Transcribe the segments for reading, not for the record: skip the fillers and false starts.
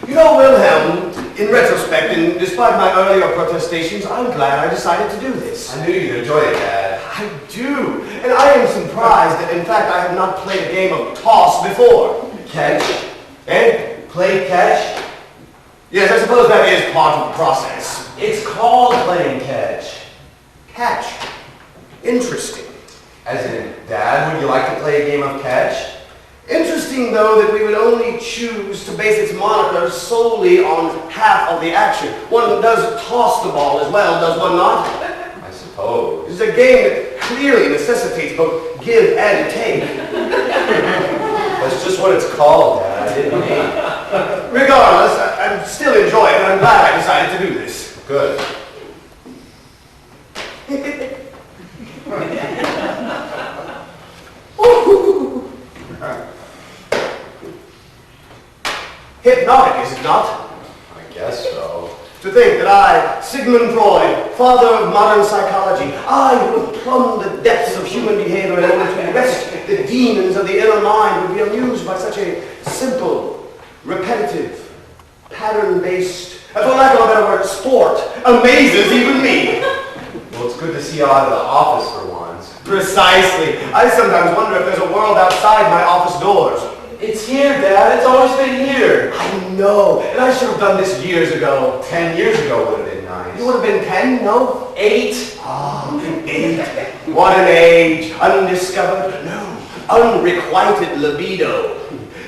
You know, Wilhelm, in retrospect, and despite my earlier protestations, I'm glad I decided to do this. I knew you'd enjoy it, Dad. I do, and I am surprised that, in fact, I have not played a game of toss before. Catch? Eh? Play catch? Yes, I suppose that is part of the process. It's called playing catch. Catch. Interesting. As in, Dad, would you like to play a game of catch? Interesting, though, that we would only choose to base its moniker solely on half of the action. One does toss the ball as well, does one not? I suppose. It's a game that clearly necessitates both give and take. That's just what it's called, Dad. I didn't mean. Regardless, I still enjoy it, and I'm glad I decided to do this. Good. Hypnotic, is it not? I guess so. To think that I, Sigmund Freud, father of modern psychology, I who have plumbed the depths of human behavior in order to arrest the demons of the inner mind, would be amused by such a simple, repetitive, pattern-based, and for lack of a better word, sport, amazes even me. Well, it's good to see you out of the office for once. Precisely. I sometimes wonder if there's a world outside my office doors. It's here, Dad. It's always been here. I know, and I should have done this years ago. 10 years ago would have been nice. You would have been 10, no? 8. Ah, 8. What an age. Undiscovered, no, unrequited libido.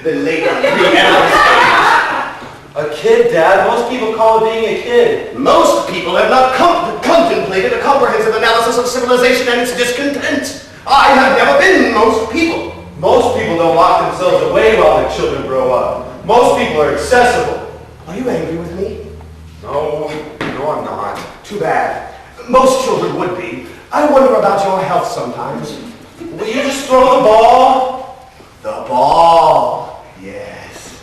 The later pre-eminent stage. A kid, Dad. Most people call it being a kid. Most people have not contemplated a comprehensive analysis of civilization and its discontent. I have never been most people. Most people don't lock themselves away while their children grow up. Most people are accessible. Are you angry with me? No, I'm not. Too bad. Most children would be. I wonder about your health sometimes. Will you just throw the ball? The ball. Yes.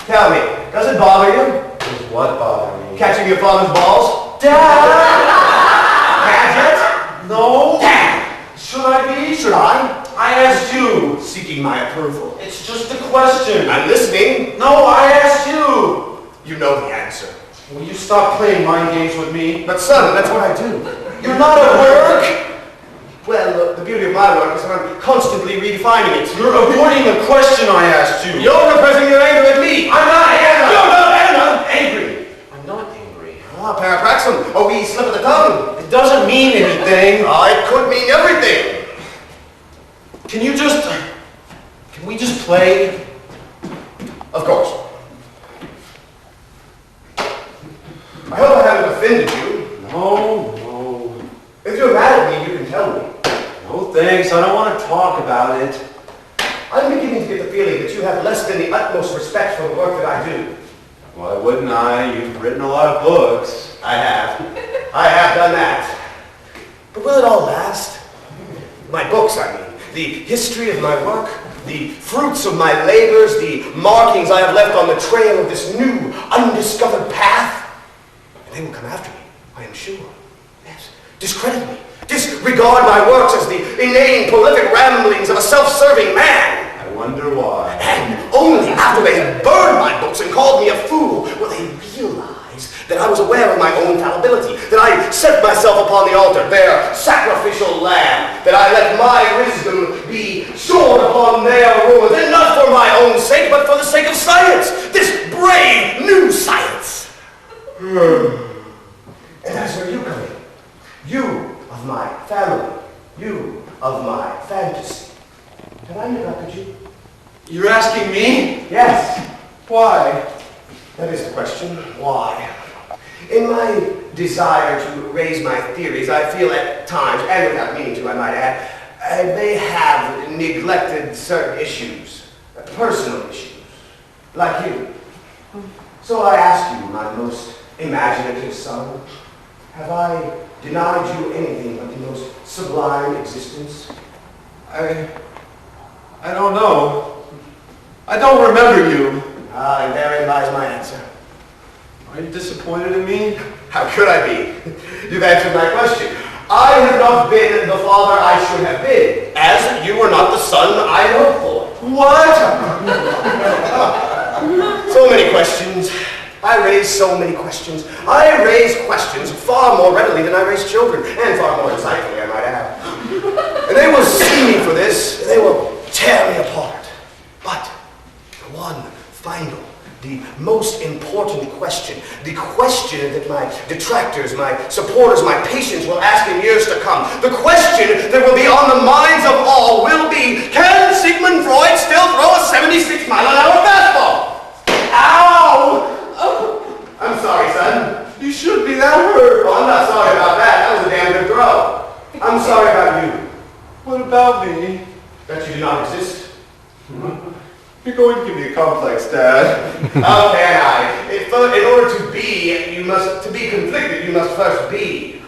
Tell me, does it bother you? Does what bother me? Catching your father's balls? Dad! Catch it? No. Dad! Should I be? Should I? I asked you. Seeking my approval. It's just a question. I'm listening. No, I asked you. You know the answer. Will you stop playing mind games with me? But son, that's what I do. You're not at work. Well, look, the beauty of my work is that I'm constantly redefining it. You're avoiding the question I asked you. You're repressing your anger at me. I'm not Anna. You're not Anna. Angry. I'm not angry. Ah, parapraxum. A wee slip of the tongue. It doesn't mean anything. It could mean everything. Can we just play? Of course. I hope I haven't offended you. No. If you're mad at me, you can tell me. No thanks, I don't want to talk about it. I'm beginning to get the feeling that you have less than the utmost respect for the work that I do. Why wouldn't I? You've written a lot of books. I have. I have done that. But will it all last? My books, I mean. The history of my work, the fruits of my labors, the markings I have left on the trail of this new, undiscovered path. And they will come after me, I am sure. Yes. Discredit me. Disregard my works as the inane, prolific ramblings of a self-serving man. I wonder why. And only after they have burned my books and called me a fool will they realize that I was aware of my own fallibility, that I set myself upon the altar, their sacrificial lamb, that I let my wisdom be shorn upon their ruins, and not for my own sake, but for the sake of science, this brave new science. And that's where you come in. You of my family, you of my fantasy. Have I neglected you? You're asking me? Yes. Why? That is the question. Why? In my desire to raise my theories, I feel at times, and without meaning to, I might add, I may have neglected certain issues, personal issues, like you. So I ask you, my most imaginative son, have I denied you anything but the most sublime existence? I don't know. I don't remember you. And therein lies my answer. Are you disappointed in me? How could I be? You've answered my question. I have not been the father I should have been, as you were not the son I hoped for. What? raise so many questions. I raise questions far more readily than I raise children, and far more insightfully, I might add. And they will see me for this, and they will tear me apart. But the one final, the most important question, the question that my detractors, my supporters, my patients will ask in years to come, the question that will be on the minds of all will be, can Sigmund Freud still throw a 76-mile-an-hour fastball? Ow! Oh, I'm sorry, son. You shouldn't be that hurt. Oh, I'm not sorry about that. That was a damn good throw. I'm sorry about you. What about me? That you do not exist. You're going to give me a complex, Dad. How can I? In order to be conflicted, you must first be.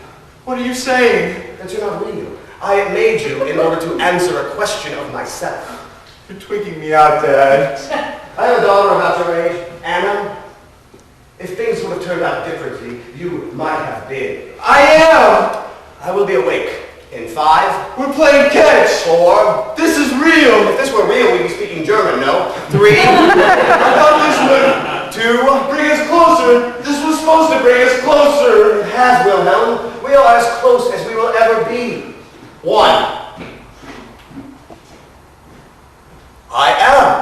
What are you saying? That you're not real. I made you in order to answer a question of myself. You're tweaking me out, Dad. I have a daughter about your age, Anna. If things would have turned out differently, you might have been. I am! I will be awake in 5. We're playing catch! 4. This is real! If this were real, we'd be speaking German, no? 3. I thought this would 2. bring us closer. This was supposed to bring us closer. It has, Wilhelm. We are as close as we will ever be. 1. I am